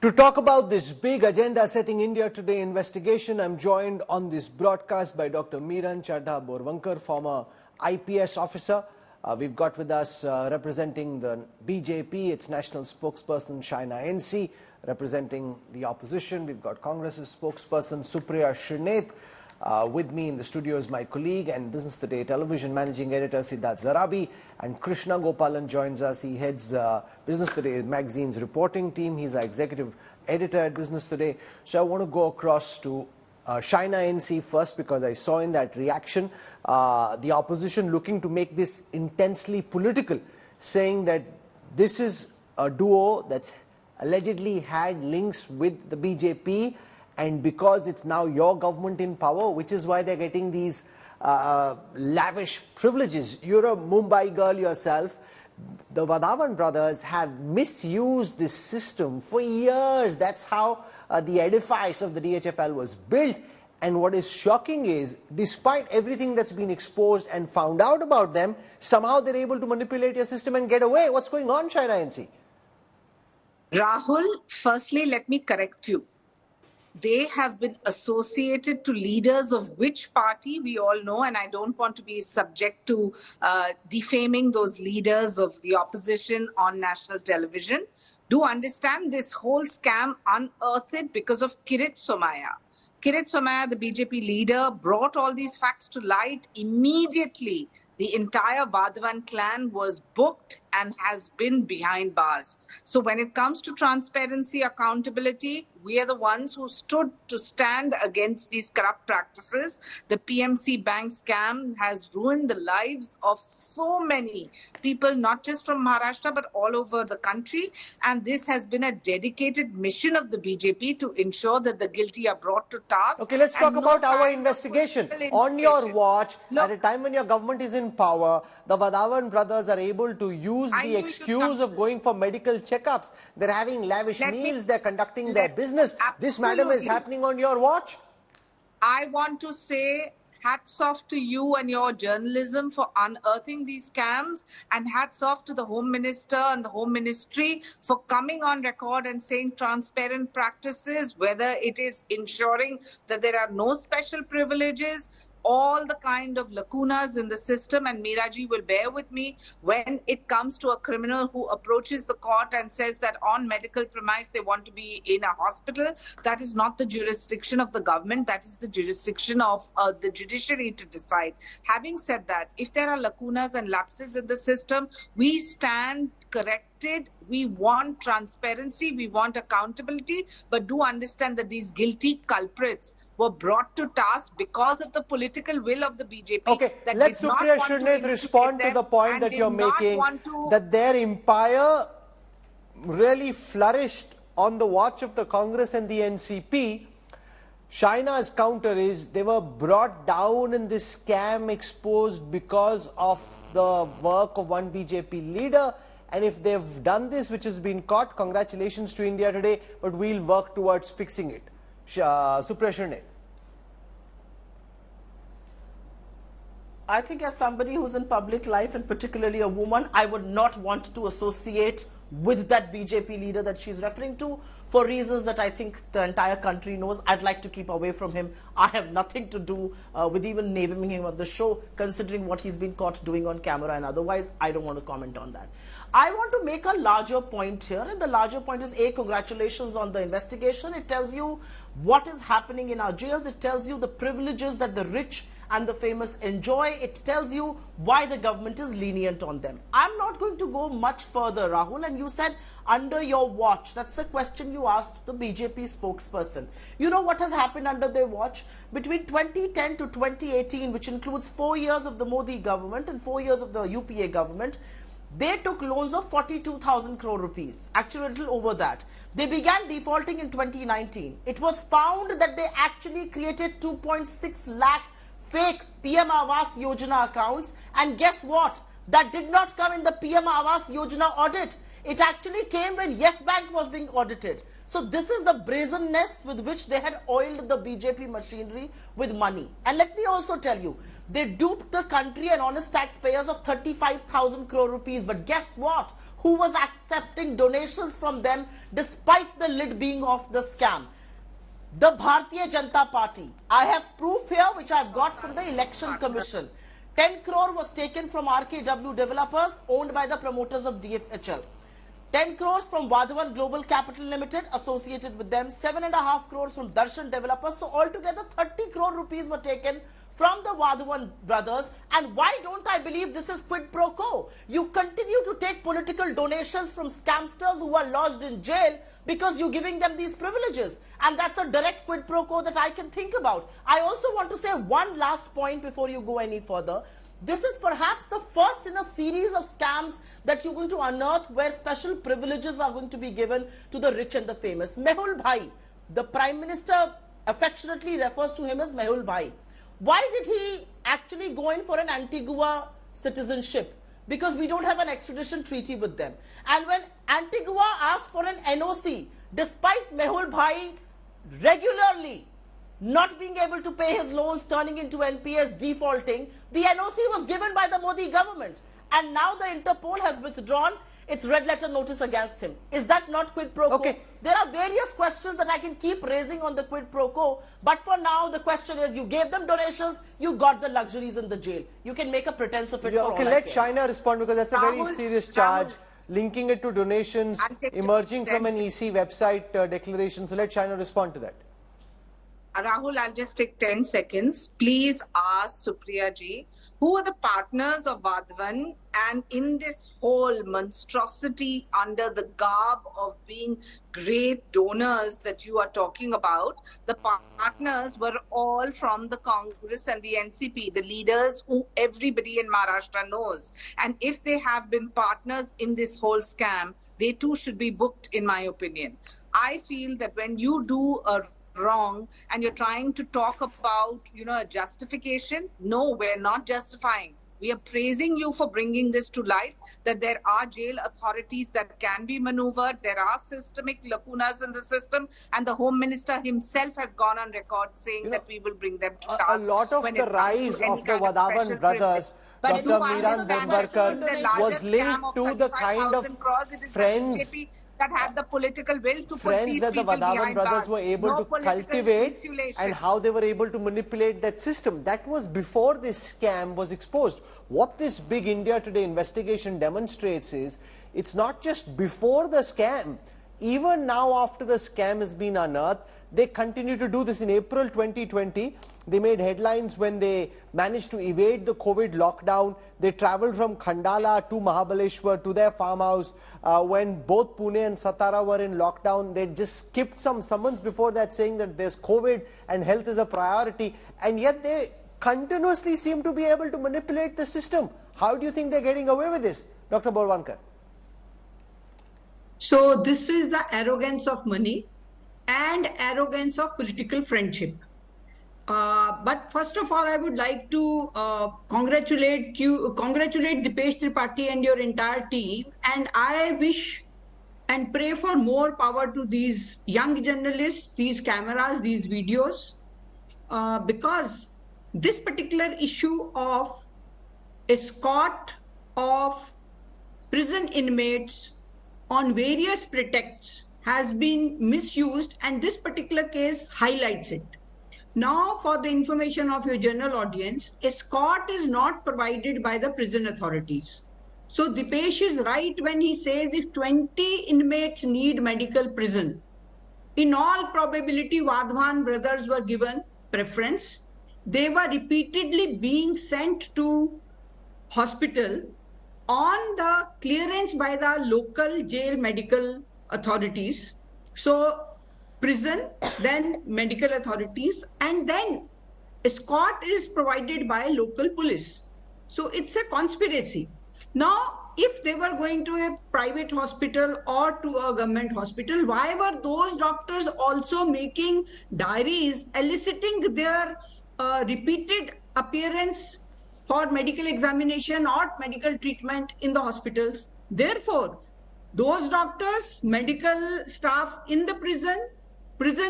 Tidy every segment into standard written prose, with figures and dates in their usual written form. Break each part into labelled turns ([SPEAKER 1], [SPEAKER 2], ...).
[SPEAKER 1] To talk about this big agenda-setting India Today investigation, I'm joined on this broadcast by Dr. Meeran Chadha Borvankar, former IPS officer. We've got with us representing the BJP, its national spokesperson Shaina NC, representing the opposition. We've got Congress's spokesperson Supriya Srinath. With me in the studio is my colleague and Business Today television managing editor Siddharth Zarabi, and Krishna Gopalan joins us. He heads Business Today magazine's reporting team. He's our executive editor at Business Today. So I want to go across to Shaina NC first, because I saw in that reaction the opposition looking to make this intensely political, saying that this is a duo that's allegedly had links with the BJP, and because it's now your government in power, which is why they're getting these lavish privileges. You're a Mumbai girl yourself. The Wadhawan brothers have misused this system for years. That's how the edifice of the DHFL was built. And what is shocking is, despite everything that's been exposed and found out about them, somehow they're able to manipulate your system and get away. What's going on, Shaina NC?
[SPEAKER 2] Rahul, firstly, let me correct you. They have been associated to leaders of which party we all know, and I don't want to be subject to defaming those leaders of the opposition on national television. Do understand this whole scam unearthed because of Kirit Somaya. Kirit Somaya, the BJP leader, brought all these facts to light immediately. The entire Wadhawan clan was booked and has been behind bars. So when it comes to transparency, accountability, we are the ones who stood to stand against these corrupt practices. The PMC bank scam has ruined the lives of so many people, not just from Maharashtra, but all over the country. And this has been a dedicated mission of the BJP to ensure that the guilty are brought to task.
[SPEAKER 1] Okay, let's talk about our investigation. On your watch, at a time when your government is in power, the Wadhawan brothers are able to use the excuse of going for medical checkups. They're having lavish meals, they're conducting their business. This, madam, is happening on your watch.
[SPEAKER 2] I want to say hats off to you and your journalism for unearthing these scams, and hats off to the Home Minister and the Home Ministry for coming on record and saying transparent practices, whether it is ensuring that there are no special privileges, all the kind of lacunas in the system. And Meeraji will bear with me, when it comes to a criminal who approaches the court and says that on medical premise they want to be in a hospital, that is not the jurisdiction of the government. That is the jurisdiction of the judiciary to decide. Having said that, if there are lacunas and lapses in the system, we stand corrected. We want transparency, we want accountability, but do understand that these guilty culprits were brought to task because of the political will of the BJP.
[SPEAKER 1] Okay, let Supriya Srinath respond to the point that you're making, that their empire really flourished on the watch of the Congress and the NCP. Shaina's counter is they were brought down in this scam exposed because of the work of one BJP leader. And if they've done this, which has been caught, congratulations to India Today, but we'll work towards fixing it. Supriya Srinath.
[SPEAKER 3] I think as somebody who's in public life, and particularly a woman, I would not want to associate with that BJP leader that she's referring to, for reasons that I think the entire country knows. I'd like to keep away from him. I have nothing to do with even naming him on the show, considering what he's been caught doing on camera, and otherwise I don't want to comment on that. I want to make a larger point here, and the larger point is, A, congratulations on the investigation. It tells you what is happening in our jails. It tells you the privileges that the rich and the famous enjoy. It tells you why the government is lenient on them. I'm not going to go much further, Rahul, and you said under your watch. That's the question you asked the BJP spokesperson. You know what has happened under their watch? Between 2010 to 2018, which includes 4 years of the Modi government and 4 years of the UPA government, they took loans of 42,000 crore rupees, actually a little over that. They began defaulting in 2019. It was found that they actually created 2.6 lakh fake PM Awas Yojana accounts, and guess what? That did not come in the PM Awas Yojana audit. It actually came when Yes Bank was being audited. So this is the brazenness with which they had oiled the BJP machinery with money. And let me also tell you, they duped the country and honest taxpayers of 35,000 crore rupees. But guess what? who was accepting donations from them despite the lid being off the scam. The Bharatiya Janata Party. I have proof here which I have got from the Election Commission. 10 crore was taken from RKW developers owned by the promoters of DFHL. 10 crores from Wadhawan Global Capital Limited associated with them. 7.5 crores from Darshan developers. So altogether 30 crore rupees were taken from the Wadhawan brothers. And why don't I believe this is quid pro quo? You continue to take political donations from scamsters who are lodged in jail because you're giving them these privileges. And that's a direct quid pro quo that I can think about. I also want to say one last point before you go any further. This is perhaps the first in a series of scams that you're going to unearth where special privileges are going to be given to the rich and the famous. Mehul Bhai, the Prime Minister affectionately refers to him as Mehul Bhai. Why did he actually go in for an Antigua citizenship? Because we don't have an extradition treaty with them. And when Antigua asked for an NOC, despite Mehul Bhai regularly not being able to pay his loans, turning into NPS, defaulting, the NOC was given by the Modi government. And now the Interpol has withdrawn its red letter notice against him. Is that not quid pro quo?
[SPEAKER 1] Okay.
[SPEAKER 3] There are various questions that I can keep raising on the quid pro quo. But for now, the question is, you gave them donations, you got the luxuries in the jail. You can make a pretense of it for
[SPEAKER 1] okay,
[SPEAKER 3] all
[SPEAKER 1] let
[SPEAKER 3] I care.
[SPEAKER 1] China respond because that's a very serious charge. Linking it to donations emerging from an EC website declaration. So let China respond to that.
[SPEAKER 2] Rahul, I'll just take 10 seconds. Please ask Supriya ji, who are the partners of Wadhawan, and in this whole monstrosity under the garb of being great donors that you are talking about, the partners were all from the Congress and the NCP, the leaders who everybody in Maharashtra knows. And if they have been partners in this whole scam, they too should be booked, in my opinion. I feel that when you do a wrong and you're trying to talk about, a justification, no, we're not justifying. We are praising you for bringing this to light, that there are jail authorities that can be maneuvered. There are systemic lacunas in the system, and the Home Minister himself has gone on record saying that we will bring them to task.
[SPEAKER 1] A lot of the rise of the Wadhawan brothers, Dr. Miran Bhimbarkar, was linked to the kind of friends
[SPEAKER 2] that had the political will to put these
[SPEAKER 1] that the
[SPEAKER 2] people
[SPEAKER 1] Wadhawan
[SPEAKER 2] behind
[SPEAKER 1] brothers
[SPEAKER 2] bars.
[SPEAKER 1] were able to cultivate, and how they were able to manipulate that system. That was before this scam was exposed. What this big India Today investigation demonstrates is, it's not just before the scam. Even now, after the scam has been unearthed, they continue to do this. In April 2020, they made headlines when they managed to evade the COVID lockdown. They traveled from Khandala to Mahabaleshwar to their farmhouse. When both Pune and Satara were in lockdown, they just skipped some summons before that saying that there's COVID and health is a priority. And yet they continuously seem to be able to manipulate the system. How do you think they're getting away with this, Dr. Borwankar?
[SPEAKER 4] So this is the arrogance of money and arrogance of political friendship. But first of all, I would like to congratulate Dipesh Tripathi and your entire team. And I wish and pray for more power to these young journalists, these cameras, these videos, because this particular issue of escort of prison inmates on various pretexts has been misused, and this particular case highlights it. Now, for the information of your general audience, escort is not provided by the prison authorities. So Dipesh is right when he says if 20 inmates need medical prison, in all probability Wadhawan brothers were given preference. They were repeatedly being sent to hospital on the clearance by the local jail medical authorities. So prison, then medical authorities, and then escort is provided by local police. So it's a conspiracy. Now, if they were going to a private hospital or to a government hospital, why were those doctors also making diaries eliciting their repeated appearance for medical examination or medical treatment in the hospitals? Therefore, those doctors, medical staff in the prison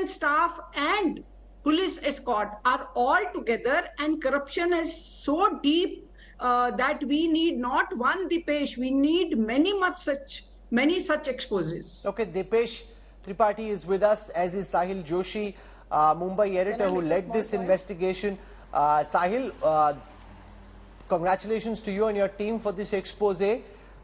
[SPEAKER 4] staff and police escort are all together, and corruption is so deep that we need not one Dipesh, we need many such exposes.
[SPEAKER 1] Okay, Dipesh Tripathi is with us, as is Sahil Joshi, Mumbai editor who led this investigation. Sahil, congratulations to you and your team for this expose.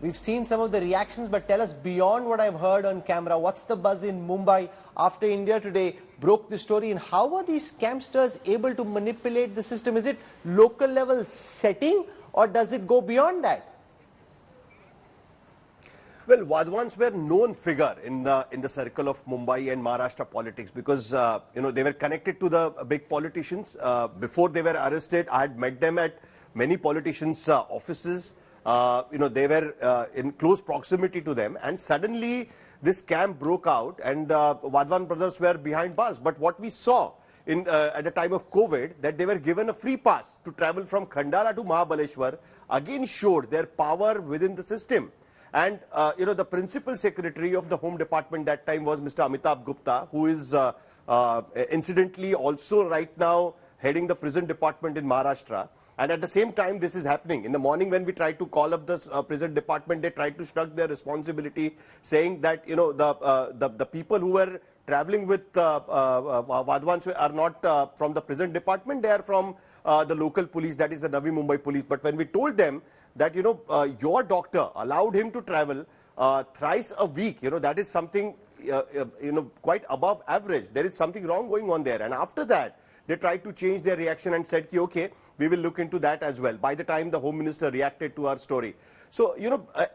[SPEAKER 1] We've seen some of the reactions, but tell us, beyond what I've heard on camera, what's the buzz in Mumbai after India Today broke the story, and how are these scamsters able to manipulate the system? Is it local level setting, or does it go beyond that?
[SPEAKER 5] Well, Wadhawans were known figure in the circle of Mumbai and Maharashtra politics because they were connected to the big politicians. Before they were arrested, I had met them at many politicians' offices. They were in close proximity to them, and suddenly this scam broke out, and Wadhawan brothers were behind bars. But what we saw at the time of COVID, that they were given a free pass to travel from Khandala to Mahabaleshwar, again showed their power within the system. And the principal secretary of the Home Department that time was Mr. Amitabh Gupta, who is incidentally also right now heading the prison department in Maharashtra. And at the same time, this is happening. In the morning, when we tried to call up the prison department, they tried to shrug their responsibility, saying that the people who were traveling with Wadhawans are not from the prison department; they are from the local police, that is the Navi Mumbai police. But when we told them that your doctor allowed him to travel thrice a week, that is something quite above average. There is something wrong going on there. And after that, they tried to change their reaction and said, okay, we will look into that as well, by the time the Home Minister reacted to our story. So,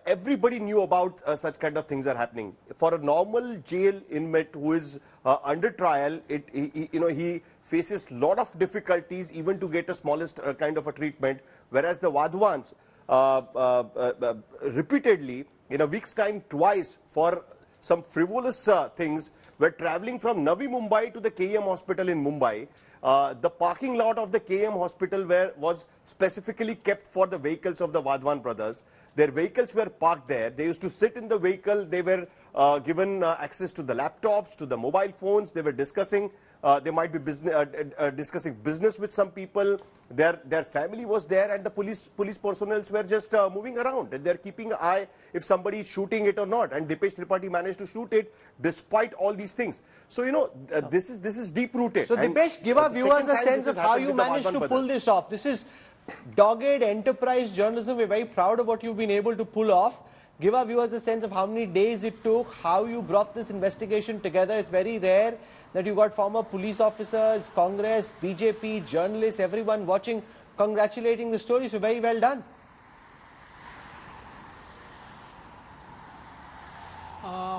[SPEAKER 5] everybody knew about such kind of things are happening. For a normal jail inmate who is under trial, he faces lot of difficulties even to get a smallest kind of a treatment, whereas the Wadhawans repeatedly, in a week's time, twice for some frivolous things, were traveling from Navi Mumbai to the KM hospital in Mumbai. The parking lot of the KM hospital was specifically kept for the vehicles of the Wadhawan brothers. Their vehicles were parked there. They used to sit in the vehicle. They were given access to the laptops, to the mobile phones. They were discussing. They might be discussing business with some people. Their family was there, and the police personnel were just moving around. They're keeping an eye if somebody is shooting it or not. And Dipesh Tripathi managed to shoot it despite all these things. So this is deep rooted.
[SPEAKER 1] So Dipesh, give our viewers a sense of how you managed to pull this off. This is dogged enterprise journalism. We're very proud of what you've been able to pull off. Give our viewers a sense of how many days it took, how you brought this investigation together. It's very rare that you got former police officers, Congress, BJP, journalists, everyone watching, congratulating the story. So very well done.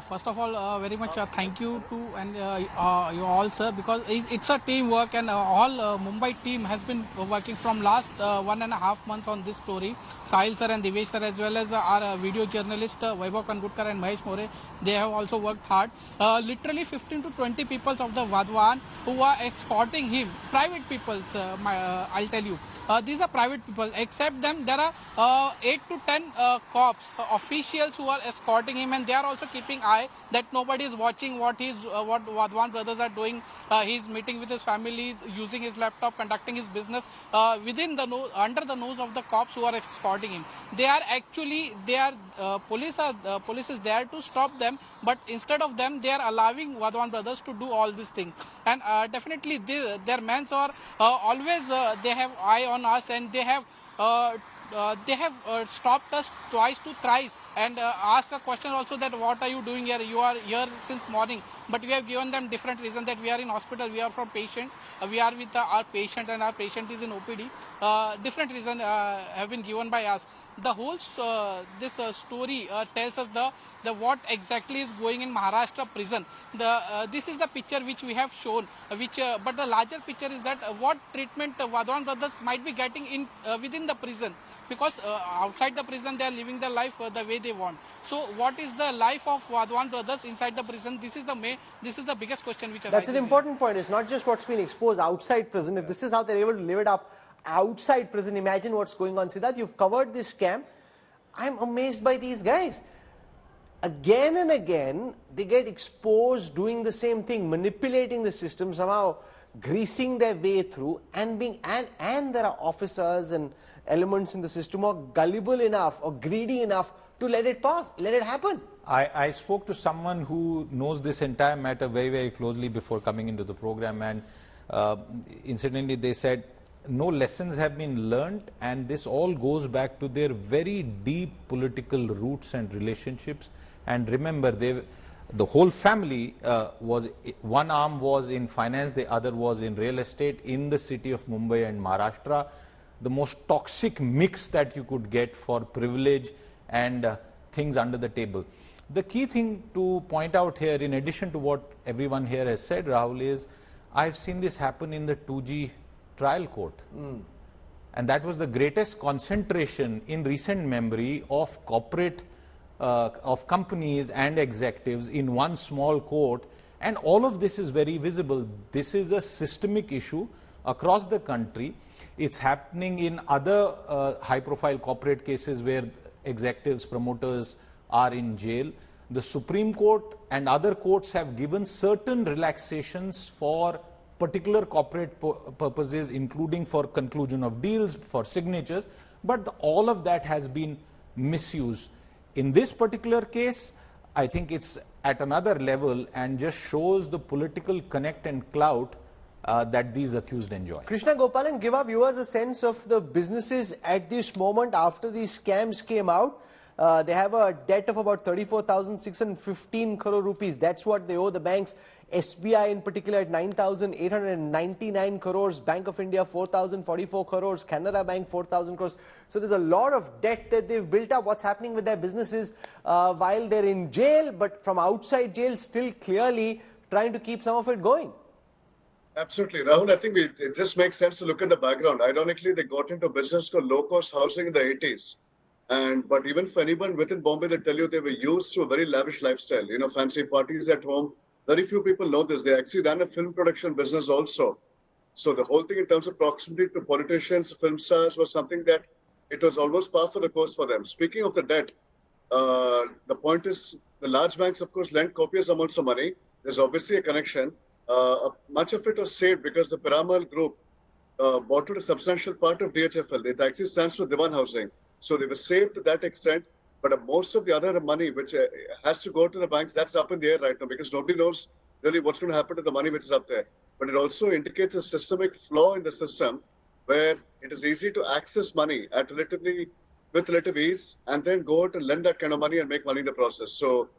[SPEAKER 6] First of all, very much thank you to and you all, sir, because it's a teamwork, and all Mumbai team has been working from last 1.5 months on this story. Sahil sir and Devesh sir, as well as our video journalist Vaibhav Kangutkar and Mahesh More, they have also worked hard. Literally 15 to 20 people of the Wadhawan who are escorting him, private people, I'll tell you. These are private people. Except them, there are 8 to 10 cops, officials who are escorting him, and they are also keeping eye that nobody is watching what Wadhawan brothers are doing. He's meeting with his family, using his laptop, conducting his business under the nose of the cops who are escorting him. Police is there to stop them, but instead of them, they are allowing Wadhawan brothers to do all these things. And definitely, their men are always they have eye on us, and they have stopped us twice to thrice and asked a question also that what are you doing here? You are here since morning. But we have given them different reason that we are in hospital, we are from patient, we are with our patient, and our patient is in OPD. Different reason have been given by us. The whole this story tells us the what exactly is going in Maharashtra prison. This is the picture which we have shown, but the larger picture is that what treatment Wadhawan brothers might be getting in within the prison, because outside the prison they are living their life the way they want. So what is the life of Wadhawan brothers inside the prison? This is the biggest question which arises.
[SPEAKER 1] That's an important point. It's not just what's been exposed outside prison. If this is how they're able to live it up outside prison, imagine what's going on. Siddharth, you've covered this scam. I'm amazed by these guys. Again and again, they get exposed doing the same thing, manipulating the system, somehow greasing their way through and there are officers and elements in the system who are gullible enough or greedy enough to let it pass, let it happen.
[SPEAKER 7] I spoke to someone who knows this entire matter very, very closely before coming into the program, and incidentally they said no lessons have been learnt, and this all goes back to their very deep political roots and relationships. And remember, the whole family one arm was in finance, the other was in real estate in the city of Mumbai and Maharashtra. The most toxic mix that you could get for privilege and things under the table. The key thing to point out here, in addition to what everyone here has said, Rahul, is I've seen this happen in the 2G trial court. And that was the greatest concentration in recent memory of corporate, of companies and executives in one small court. And all of this is very visible. This is a systemic issue across the country. It's happening in other high-profile corporate cases where executives, promoters are in jail. The Supreme Court and other courts have given certain relaxations for particular corporate purposes, including for conclusion of deals, for signatures, but all of that has been misused. In this particular case, I think it's at another level and just shows the political connect and clout that these accused enjoy.
[SPEAKER 1] Krishna Gopalan, give our viewers a sense of the businesses at this moment after these scams came out. They have a debt of about 34,615 crore rupees. That's what they owe the banks. SBI in particular at 9,899 crores. Bank of India 4,044 crores. Canara Bank 4,000 crores. So there's a lot of debt that they've built up. What's happening with their businesses while they're in jail, but from outside jail still clearly trying to keep some of it going?
[SPEAKER 8] Absolutely. Rahul, I think it just makes sense to look at the background. Ironically, they got into business called low-cost housing in the 80s. But even for anyone within Bombay, they tell you they were used to a very lavish lifestyle. You know, fancy parties at home. Very few people know this. They actually ran a film production business also. So the whole thing in terms of proximity to politicians, film stars was something that it was almost par for the course for them. Speaking of the debt, the point is the large banks, of course, lend copious amounts of money. There's obviously a connection. Much of it was saved because the Piramal group bought out a substantial part of DHFL. It actually stands for Dewan housing. So they were saved to that extent. But most of the other money which has to go to the banks, that's up in the air right now because nobody knows really what's going to happen to the money which is up there. But it also indicates a systemic flaw in the system where it is easy to access money at with relative ease and then go out and lend that kind of money and make money in the process. So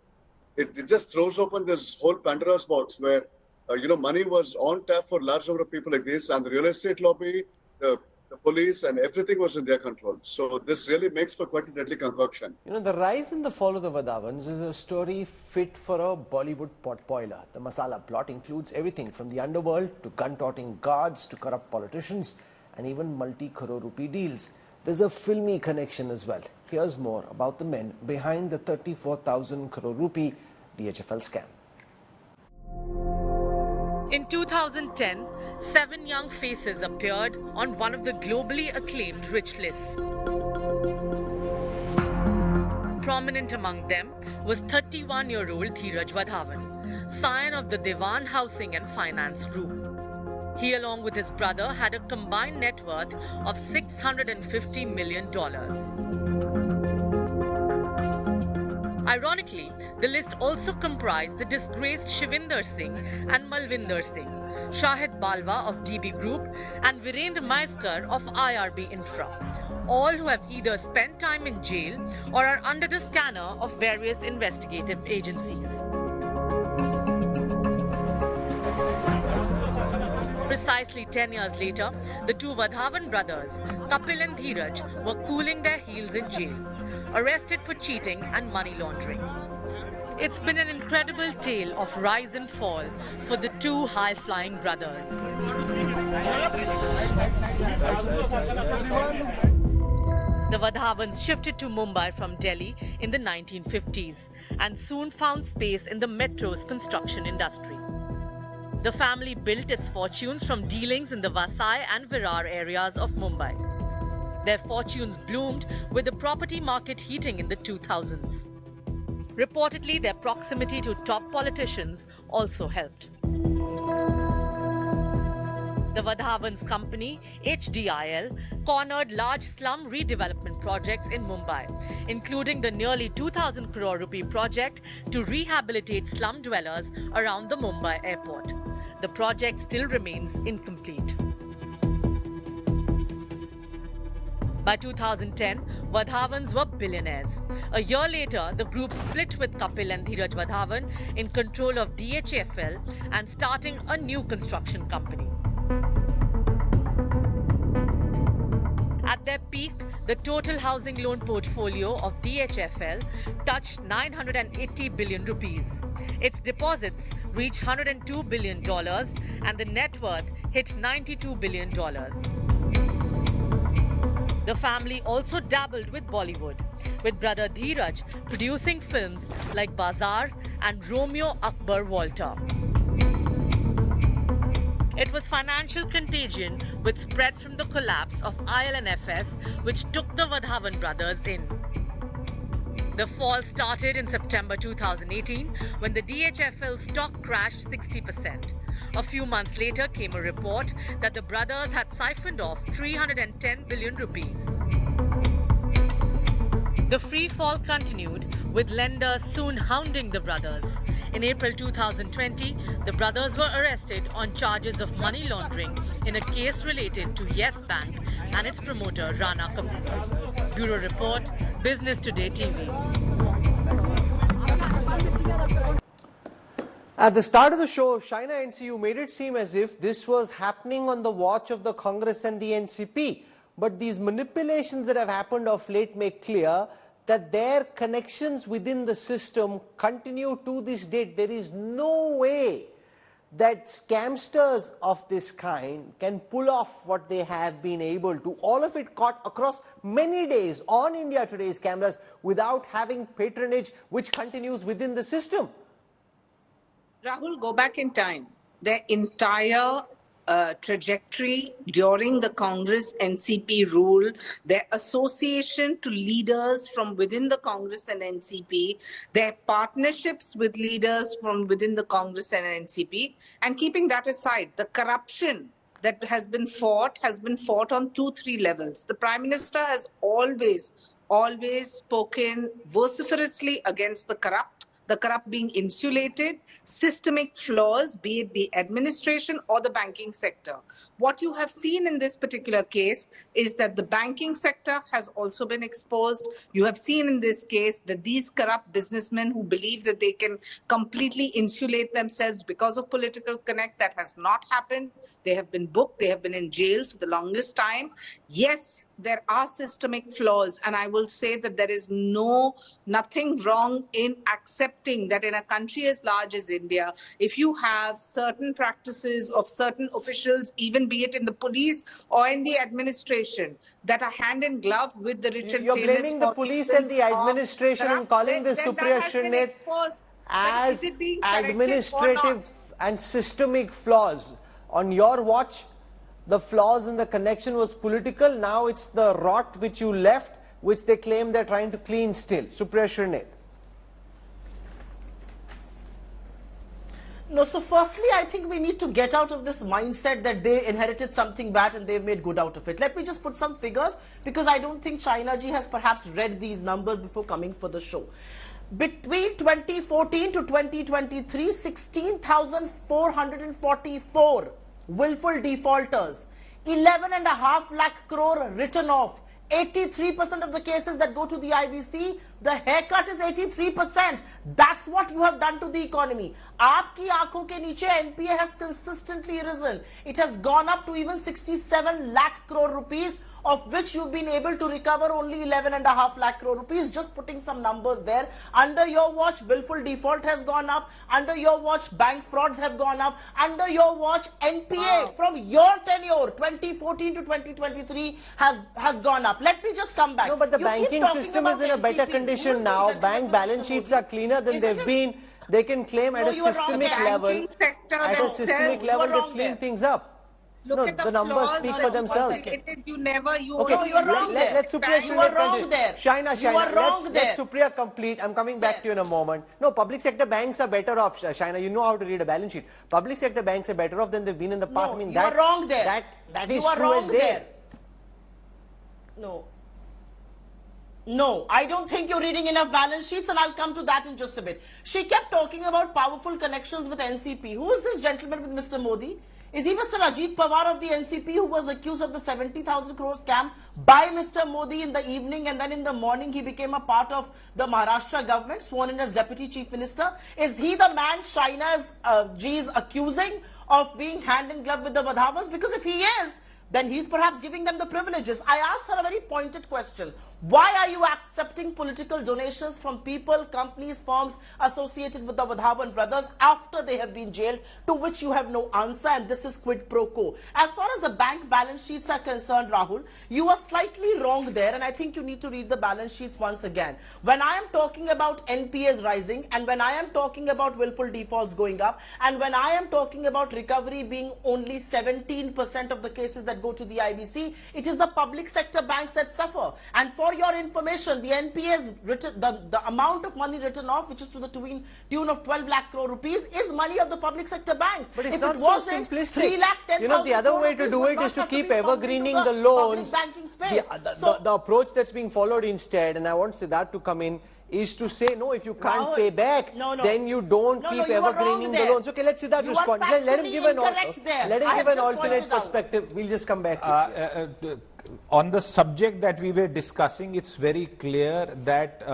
[SPEAKER 8] it just throws open this whole Pandora's box where money was on tap for a large number of people like this, and the real estate lobby, the police, and everything was in their control. So this really makes for quite a deadly concoction.
[SPEAKER 1] You know, the rise and the fall of the Wadhawans is a story fit for a Bollywood potboiler. The masala plot includes everything from the underworld to gun-toting guards to corrupt politicians and even multi-crore rupee deals. There's a filmy connection as well. Here's more about the men behind the 34,000 crore rupee DHFL scam.
[SPEAKER 9] In 2010, 7 young faces appeared on one of the globally acclaimed rich lists. Prominent among them was 31-year-old Dheeraj Wadhawan, scion of the Dewan Housing and Finance Group. He, along with his brother, had a combined net worth of $650 million. Ironically, the list also comprised the disgraced Shivinder Singh and Malvinder Singh, Shahid Balwa of DB Group and Virendra Maiskar of IRB Infra, all who have either spent time in jail or are under the scanner of various investigative agencies. Precisely 10 years later, the two Wadhawan brothers, Kapil and Dheeraj, were cooling their heels in jail, arrested for cheating and money laundering. It's been an incredible tale of rise and fall for the two high-flying brothers. The Wadhawans shifted to Mumbai from Delhi in the 1950s and soon found space in the metro's construction industry. The family built its fortunes from dealings in the Vasai and Virar areas of Mumbai. Their fortunes bloomed with the property market heating in the 2000s. Reportedly, their proximity to top politicians also helped. The Wadhawan's company, HDIL, cornered large slum redevelopment projects in Mumbai, including the nearly 2,000 crore rupee project to rehabilitate slum dwellers around the Mumbai airport. The project still remains incomplete. By 2010, Wadhawans were billionaires. A year later, the group split with Kapil and Dheeraj Wadhawan in control of DHFL and starting a new construction company. At their peak, the total housing loan portfolio of DHFL touched 980 billion rupees. Its deposits reached $102 billion and the net worth hit $92 billion. The family also dabbled with Bollywood, with brother Dheeraj producing films like Bazaar and Romeo Akbar Walter. It was financial contagion which spread from the collapse of IL&FS, which took the Wadhawan brothers in. The fall started in September 2018 when the DHFL stock crashed 60%. A few months later came a report that the brothers had siphoned off 310 billion rupees. The free fall continued, with lenders soon hounding the brothers. In April 2020, the brothers were arrested on charges of money laundering in a case related to Yes Bank and its promoter Rana Kapoor. Bureau Report, Business Today TV.
[SPEAKER 1] At the start of the show, Shaina NCU made it seem as if this was happening on the watch of the Congress and the NCP. But these manipulations that have happened of late make clear that their connections within the system continue to this date. There is no way that scamsters of this kind can pull off what they have been able to. All of it caught across many days on India Today's cameras without having patronage which continues within the system.
[SPEAKER 2] Rahul, go back in time. Their entire trajectory during the Congress NCP rule, their association to leaders from within the Congress and NCP, their partnerships with leaders from within the Congress and NCP, and keeping that aside, the corruption that has been fought on 2-3 levels. The Prime Minister has always spoken vociferously against the corrupt being insulated, systemic flaws, be it the administration or the banking sector. What you have seen in this particular case is that the banking sector has also been exposed. You have seen in this case that these corrupt businessmen who believe that they can completely insulate themselves because of political connect, that has not happened. They have been booked. They have been in jail for the longest time. Yes, there are systemic flaws, and I will say that there is nothing wrong in accepting that in a country as large as India, if you have certain practices of certain officials, even be it in the police or in the administration, that are hand in glove with the rich and famous.
[SPEAKER 1] You're blaming the police and the administration and calling this Supriya Shrinate as administrative and systemic flaws. On your watch, the flaws in the connection was political. Now it's the rot which you left, which they claim they're trying to clean still. Supriya Shrinate.
[SPEAKER 3] No, so firstly, I think we need to get out of this mindset that they inherited something bad and they've made good out of it. Let me just put some figures, because I don't think Shaina ji has perhaps read these numbers before coming for the show. Between 2014 to 2023, 16,444 willful defaulters, 11.5 lakh crore written off, 83% of the cases that go to the IBC, the haircut is 83%. That's what you have done to the economy. Aapki aankhon ke niche NPA has consistently risen. It has gone up to even 67 lakh crore rupees, of which you've been able to recover only 11.5 lakh crore rupees. Just putting some numbers there. Under your watch, willful default has gone up. Under your watch, bank frauds have gone up. Under your watch, NPA from your tenure, 2014 to 2023, has gone up. Let me just come back.
[SPEAKER 1] No, but the banking system is in a better condition now. Bank balance sheets are cleaner than they've been. They can claim at a systemic level, to clean things up.
[SPEAKER 2] Look
[SPEAKER 1] No,
[SPEAKER 2] at
[SPEAKER 1] the numbers
[SPEAKER 2] flaws
[SPEAKER 1] speak
[SPEAKER 2] that
[SPEAKER 1] for
[SPEAKER 2] you
[SPEAKER 1] themselves.
[SPEAKER 2] stated. You never, you
[SPEAKER 1] Okay,
[SPEAKER 3] No, you're wrong there.
[SPEAKER 1] Let Supriya
[SPEAKER 3] You are wrong
[SPEAKER 1] continue.
[SPEAKER 3] there.
[SPEAKER 1] Shaina,
[SPEAKER 3] You are wrong
[SPEAKER 1] let
[SPEAKER 3] there.
[SPEAKER 1] Supriya complete. I'm coming back to you in a moment. No, public sector banks are better off, Shaina. You know how to read a balance sheet. Public sector banks are better off than they've been in the past.
[SPEAKER 3] No,
[SPEAKER 1] I mean,
[SPEAKER 3] you
[SPEAKER 1] that,
[SPEAKER 3] are wrong there.
[SPEAKER 1] That is
[SPEAKER 3] you are
[SPEAKER 1] true
[SPEAKER 3] wrong
[SPEAKER 1] as day.
[SPEAKER 3] there. No. No, I don't think you're reading enough balance sheets, and I'll come to that in just a bit. She kept talking about powerful connections with NCP. Who is this gentleman with Mr. Modi? Is he Mr. Ajit Pawar of the NCP who was accused of the 70,000 crore scam by Mr. Modi in the evening, and then in the morning he became a part of the Maharashtra government, sworn in as Deputy Chief Minister? Is he the man Shaina's G is accusing of being hand in glove with the Wadhawans? Because if he is, then he's perhaps giving them the privileges. I asked her a very pointed question. Why are you accepting political donations from people, companies, firms associated with the Wadhawan brothers after they have been jailed? To which you have no answer, and this is quid pro quo. As far as the bank balance sheets are concerned, Rahul, you are slightly wrong there, and I think you need to read the balance sheets once again. When I am talking about NPAs rising, and when I am talking about willful defaults going up, and when I am talking about recovery being only 17% of the cases that go to the IBC, it is the public sector banks that suffer. And for your information, the NPAs written, the amount of money written off, which is to the tune of 12 lakh crore rupees, is money of the public sector banks.
[SPEAKER 1] But it's
[SPEAKER 3] if
[SPEAKER 1] not
[SPEAKER 3] it
[SPEAKER 1] so
[SPEAKER 3] wasn't,
[SPEAKER 1] simplistic.
[SPEAKER 3] 3 lakh 10,000
[SPEAKER 1] You know, the other
[SPEAKER 3] crore
[SPEAKER 1] way to
[SPEAKER 3] rupees
[SPEAKER 1] do
[SPEAKER 3] would
[SPEAKER 1] it
[SPEAKER 3] not
[SPEAKER 1] is to
[SPEAKER 3] have
[SPEAKER 1] keep
[SPEAKER 3] be pumped
[SPEAKER 1] evergreening
[SPEAKER 3] into
[SPEAKER 1] the loans.
[SPEAKER 3] public banking space.
[SPEAKER 1] The approach that's being followed instead, and I want Siddharth to come in, is to say, no, if you can't
[SPEAKER 3] Rahul,
[SPEAKER 1] pay back, then you don't keep
[SPEAKER 3] you are
[SPEAKER 1] evergreening
[SPEAKER 3] wrong
[SPEAKER 1] the
[SPEAKER 3] there.
[SPEAKER 1] loans. Okay, let Siddharth
[SPEAKER 3] You are
[SPEAKER 1] respond. Let him
[SPEAKER 3] factually
[SPEAKER 1] give an,
[SPEAKER 3] incorrect there.
[SPEAKER 1] let him
[SPEAKER 3] I
[SPEAKER 1] give
[SPEAKER 3] have
[SPEAKER 1] an
[SPEAKER 3] just
[SPEAKER 1] alternate
[SPEAKER 3] pointed out.
[SPEAKER 1] perspective. We'll just come back to you.
[SPEAKER 7] On the subject that we were discussing, it's very clear that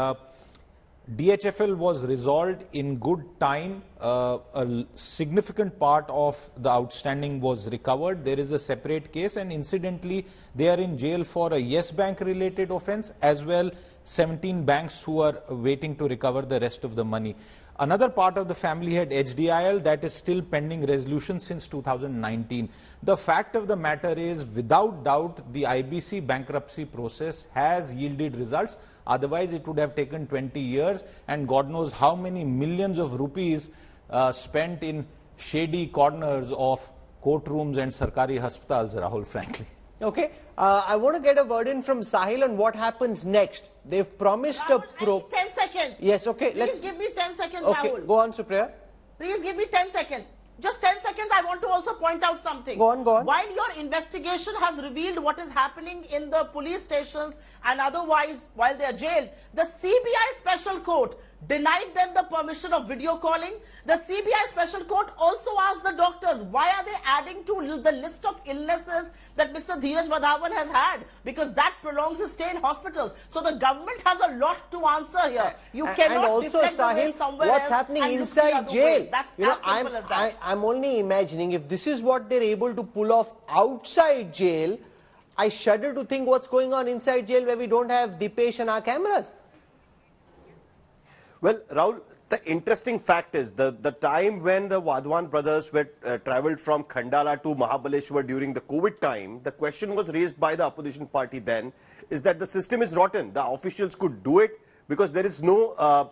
[SPEAKER 7] DHFL was resolved in good time. A significant part of the outstanding was recovered. There is a separate case, and incidentally, they are in jail for a Yes Bank related offence, as well 17 banks who are waiting to recover the rest of the money. Another part of the family had HDIL that is still pending resolution since 2019. The fact of the matter is, without doubt, the IBC bankruptcy process has yielded results. Otherwise, it would have taken 20 years, and God knows how many millions of rupees spent in shady corners of courtrooms and Sarkari hospitals, Rahul, frankly.
[SPEAKER 1] Okay, I want to get a word in from Sahil on what happens next. They've promised
[SPEAKER 3] Rahul,
[SPEAKER 1] a probe.
[SPEAKER 3] 10 seconds.
[SPEAKER 1] Yes, okay.
[SPEAKER 3] Please give me 10 seconds,
[SPEAKER 1] Okay,
[SPEAKER 3] Rahul.
[SPEAKER 1] go on, Supriya.
[SPEAKER 3] Please give me 10 seconds. Just 10 seconds, I want to also point out something.
[SPEAKER 1] Go on, go on.
[SPEAKER 3] While your investigation has revealed what is happening in the police stations and otherwise while they are jailed, the CBI Special Court denied them the permission of video calling. The CBI Special Court also asked the doctors, why are they adding to the list of illnesses that Mr. Dheeraj Wadhawan has had? Because that prolongs his stay in hospitals. So the government has a lot to answer here. You cannot
[SPEAKER 1] and also,
[SPEAKER 3] deflect the blame
[SPEAKER 1] Sahil,
[SPEAKER 3] somewhere
[SPEAKER 1] what's
[SPEAKER 3] else
[SPEAKER 1] happening
[SPEAKER 3] and look the
[SPEAKER 1] inside
[SPEAKER 3] other
[SPEAKER 1] jail?
[SPEAKER 3] way. That's
[SPEAKER 1] You know,
[SPEAKER 3] as simple as that.
[SPEAKER 1] I'm only imagining if this is what they're able to pull off outside jail, I shudder to think what's going on inside jail where we don't have Dipesh and our cameras.
[SPEAKER 5] Well, Rahul, the interesting fact is the time when the Wadhawan brothers were travelled from Khandala to Mahabaleshwar during the COVID time, the question was raised by the opposition party then, is that the system is rotten. The officials could do it because there is no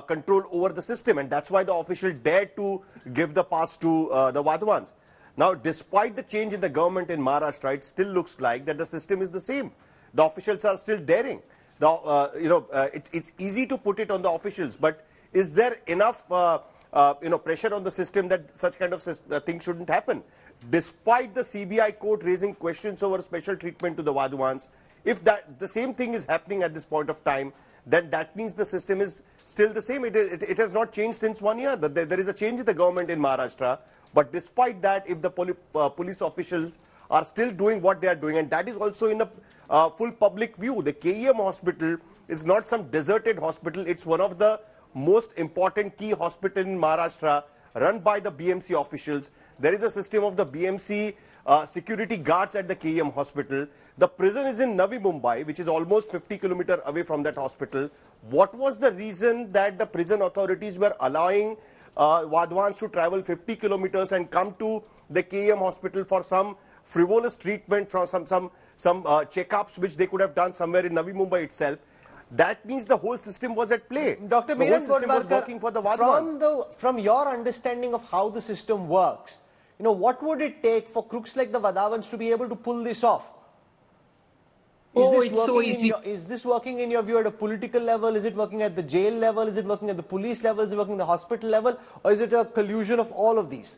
[SPEAKER 5] control over the system, and that's why the official dared to give the pass to the Wadhawans. Now, despite the change in the government in Maharashtra, it still looks like that the system is the same. The officials are still daring. It's easy to put it on the officials, but is there enough pressure on the system that such kind of thing shouldn't happen? Despite the CBI court raising questions over special treatment to the Wadhawans, if the same thing is happening at this point of time, then that means the system is still the same. It has not changed since 1 year. There is a change in the government in Maharashtra, but despite that, if the police officials are still doing what they are doing, and that is also in a full public view. The KEM hospital is not some deserted hospital. It's one of the most important key hospitals in Maharashtra, run by the BMC officials. There is a system of the BMC security guards at the KEM hospital. The prison is in Navi Mumbai, which is almost 50 kilometers away from that hospital. What was the reason that the prison authorities were allowing Wadhawans to travel 50 kilometers and come to the KEM hospital for some frivolous treatment, from some checkups which they could have done somewhere in Navi Mumbai itself? That means the whole system was at play.
[SPEAKER 1] Dr.
[SPEAKER 5] The whole
[SPEAKER 1] Miran
[SPEAKER 5] system was working for the Wadhawans.
[SPEAKER 1] From your understanding of how the system works, You know, what would it take for crooks like the Wadhawans to be able to pull this off?
[SPEAKER 4] It's so easy.
[SPEAKER 1] Is this working in your view at a political level? Is it working at the jail level? Is it working at the police level? Is it working at the hospital level? Or is it a collusion of all of these?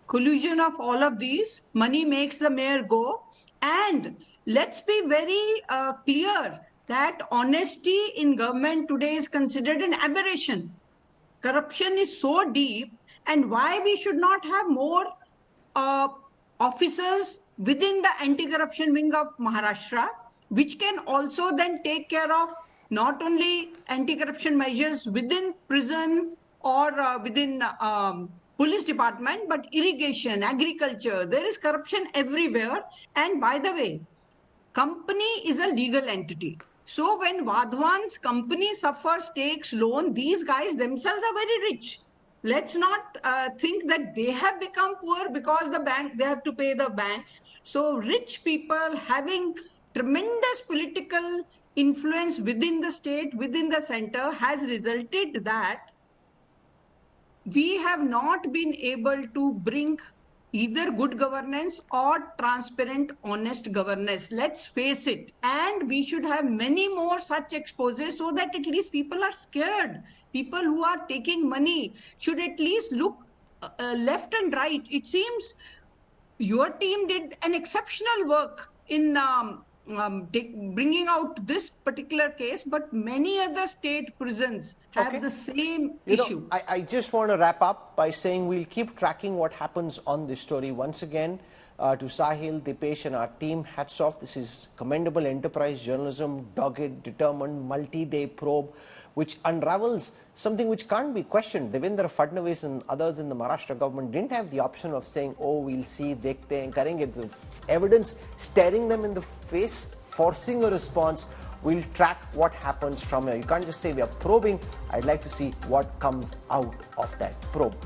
[SPEAKER 4] Collusion of all of these. Money makes the mayor go. And let's be very clear that honesty in government today is considered an aberration. Corruption is so deep, and why we should not have more officers within the anti-corruption wing of Maharashtra, which can also then take care of not only anti-corruption measures within prison or within police department, but irrigation, agriculture. There is corruption everywhere. And by the way, company is a legal entity. So when Wadhawan's company suffers, takes loan, these guys themselves are very rich. Let's not think that they have become poor because they have to pay the banks. So rich people having tremendous political influence within the state, within the center, has resulted that we have not been able to bring either good governance or transparent, honest governance. Let's face it. And we should have many more such exposes so that at least people are scared. People who are taking money should at least look left and right. It seems your team did an exceptional work in bringing out this particular case, but many other state prisons have the same issue.
[SPEAKER 1] I just want to wrap up by saying we'll keep tracking what happens on this story. Once again, to Sahil, Dipesh and our team, hats off. This is commendable enterprise journalism, dogged, determined, multi-day probe, which unravels something which can't be questioned. Devendra Fadnavis and others in the Maharashtra government didn't have the option of saying, oh, we'll see, dekhte hain, karenge. The evidence staring them in the face, forcing a response. We'll track what happens from here. You can't just say we are probing. I'd like to see what comes out of that probe.